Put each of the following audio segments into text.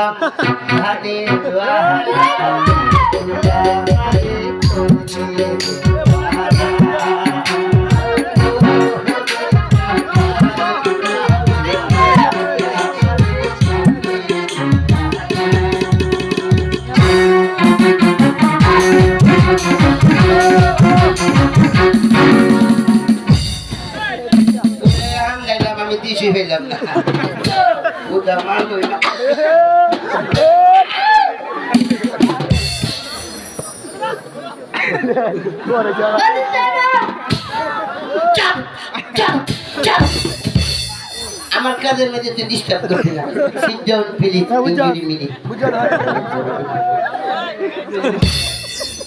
করলাম ধানে আমি দিশি হইলাম না ওটা মাল হইল আমার কাজের মধ্যে তুই ডিস্টার্ব করবি না সিট ডাউন প্লিজ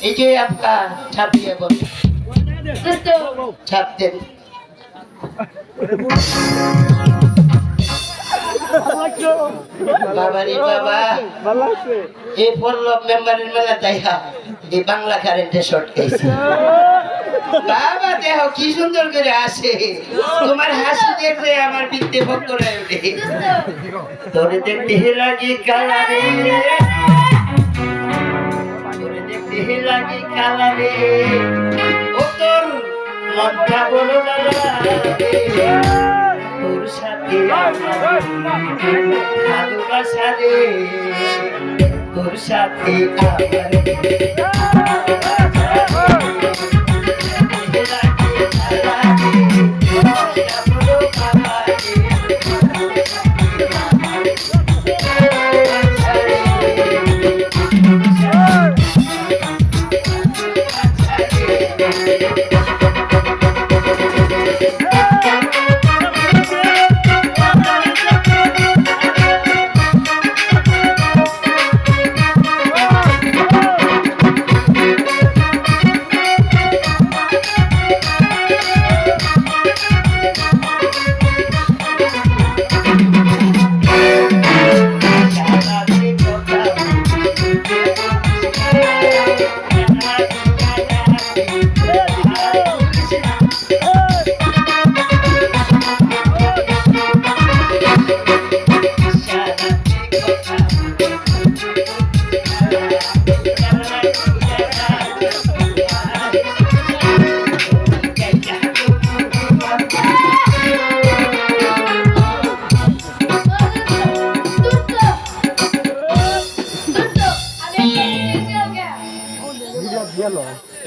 এই যে আপনার ছাপিয়ে বল ছাপ দেন বাবারে বাবা এই পল্লব মেম্বারের মেলা দেখা এই বাংলা কারেন্টের শর্ট খাইছে বাবা দেহ কি সুন্দর করে আসে তোমার হাসি দেখলে আমার বিদ্যে ভোগ করে ওঠে তোরে দেখতে লাগে কালারে তোরে দেখতে লাগে কালারে ও তোর মনটা বলো তোর সাথে ভালোবাসা রে তোর সাথে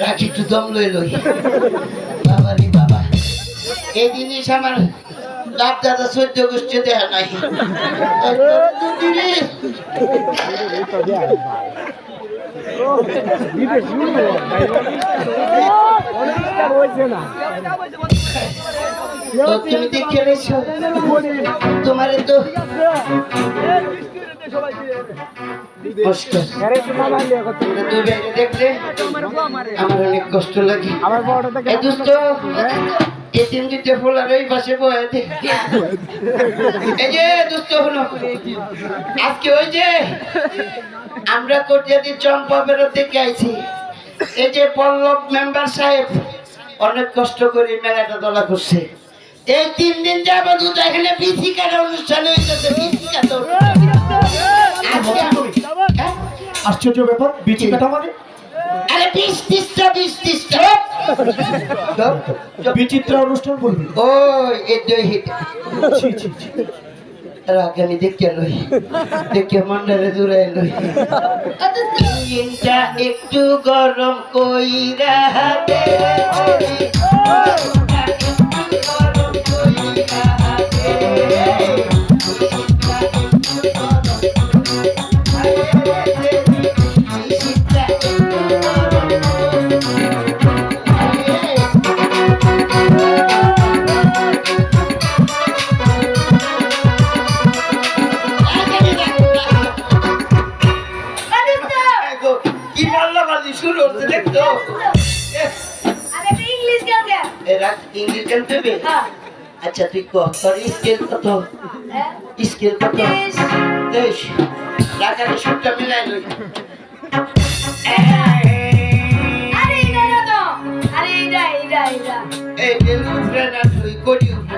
রাখি একটু দম লই লই বাবা রে বাবা এই জিনিস আমার বাপ দাদা 14 গোষ্ঠী দেখা নাই তুমি দেখে রেছো তোমার তো আমার অনেক কষ্ট লাগে আজকে ওই যে আমরা কোটিয়াদি চম্পা বেরোতে থেকে আইছি এই যে পল্লব মেম্বার সাহেব অনেক কষ্ট করে মেলাটা তোলা করছে এই 3 দিন যাবত এখানে বিথিকার অনুষ্ঠান হইতেছে আশ্চর্য ব্যাপার বিচিকাটা মানে আরে 20-30টা বিচিত্রা অনুষ্ঠান বলবি ওই এই দুই হিট রাখানি দেখে লই দেখে মন্ডলে দূরে লই ইনটা একটু গরম কইরা দে আচ্ছা তুই তোর স্কেল কত স্কেল কত রাখার সুরটা মিলাই লই এই ডেলু উঠে না তুই কোটি উঠে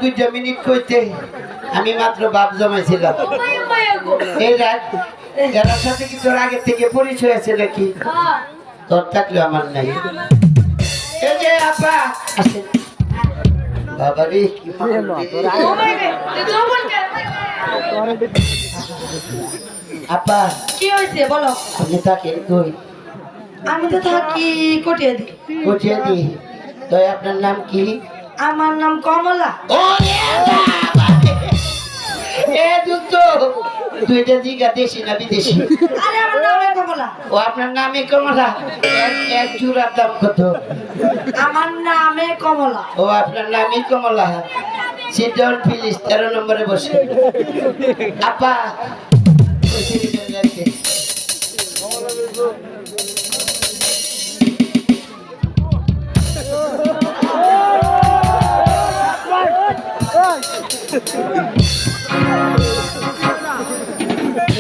2 মিনিট কইতে আমি মাত্র বাপ জমাইছিলাম এই রাত এর সাথে কি তোর আগে থেকে পরিচয় আছে নাকি তোর থাকলে আমার নাই এই যে আপা আসেন বাবা রে কি আপা কি হয়েছে বলো? আপনি থাকেন কই আমি তো থাকি কটিয়াদি। কোচিয়া দি তো আপনার নাম কি আমার নাম কমলা। ওরে বাবা এ দুষ্ট দুইটা জিগা দেশি না বিদেশি আরে আমার নামে কমলা। ও আপনার নামে কমলা এক চূড়ার দাম কত আমার নামে কমলা। ও আপনার নামই কমলা সিট ডাউন প্লিজ 13 নম্বরে বসে আপা বসে দিতে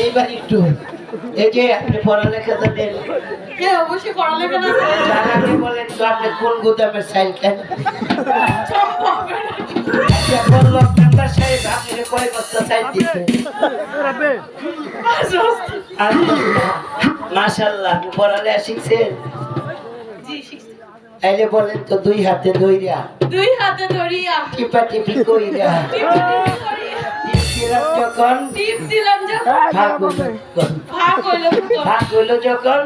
এইবার একটু এই যে আপনি পড়ালেখা জানেন হ্যাঁ অবশ্যই পড়ালেখা না জানাতে বলেন তো আপনি কোন গুদামের সাইল খান আচ্ছা বললো মেম্বার সাহেব আপনি কয় বস্তা সাইল দিতে মাশাআল্লাহ আপনি পড়ালেখা শিখছেন জি শিখছি। তাইলে বলেন তো 2 হাতে ধইরা দুই হাতে ধরিয়া টিপা টিপি কইরা টিপ দিলাম যখন ভাগ হইলো তখন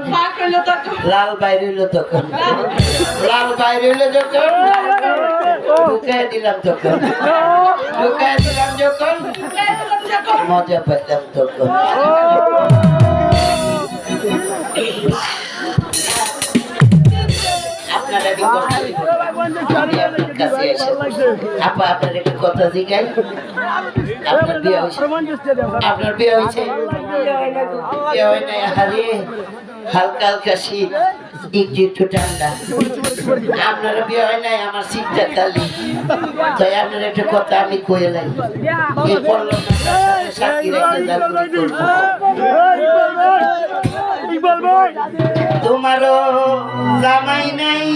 লাল বাইরে হইলো তখন লাল বাইরে হইলো যখন ঢুকাই দিলাম তখন মজা পাইলাম তখন আপনারা কি আপা আপনার একটা কথা জিজ্ঞাই আপনার বিয়ে হয়েছে আপনার বিয়ে হয়েছে বিয়ে হয় নাই হারে হালকা হালকা শীত একটু ঠান্ডা আপনারা বিয়ে হয় নাই আমার শীতটা খালি তাই আপনার একটা কথা আমি কয়ে লাই এই পড়লো না সাক্ষী রেখে যাবো তোমারও জামাই নাই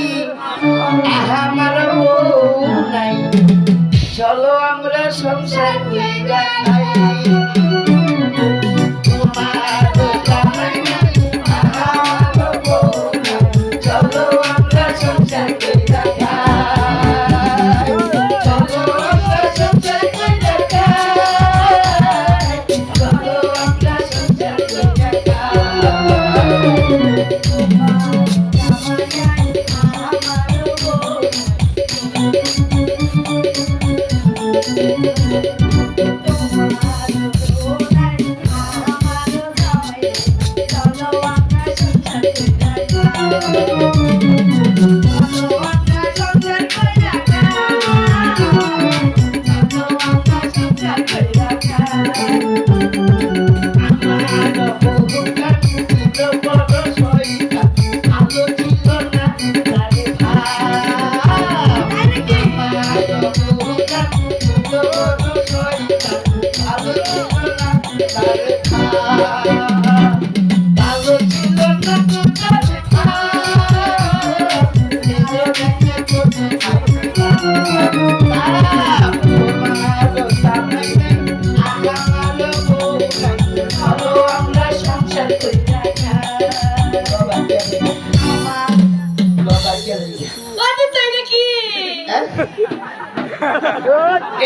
আমারও বউ নাই চলো আমরা সংসার কইরা খাই তোমারও জামাই নাই আমারও বউ নাই চলো আমরা সংসার কইরা খাই চলো আমরা সংসার কইরা খাই চলো আমরা সংসার কইরা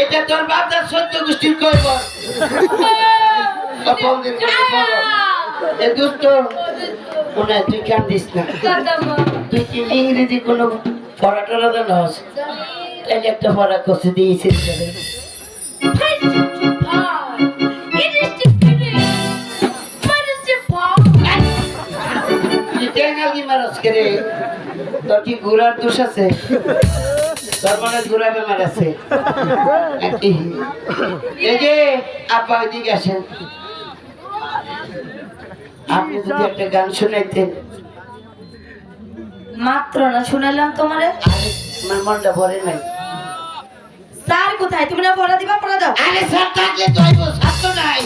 এটা তোর বাপদার সত্য গোষ্ঠীর কইব কখন দিন এ দুষ্ট কোন তুই কেন দিস না তুই কি ইংরেজি কোনো পড়াটা জানো তাই একটা পড়া করছে দিয়েছিস তোর কি ঘোরার দোষ আছে তোর মনে ঘোরা বেমার আছে এই যে আপা ওইদিকে আসেন আপনি যদি একটা গান শোনাইতেন মাত্র না শুনাইলাম তোমারে আমার মনটা ভরে নাই স্যার কোথায় তুমি না পড়া দিবা পড়া দাও আরে স্যার থাকলে তো আইবো স্যার তো নাই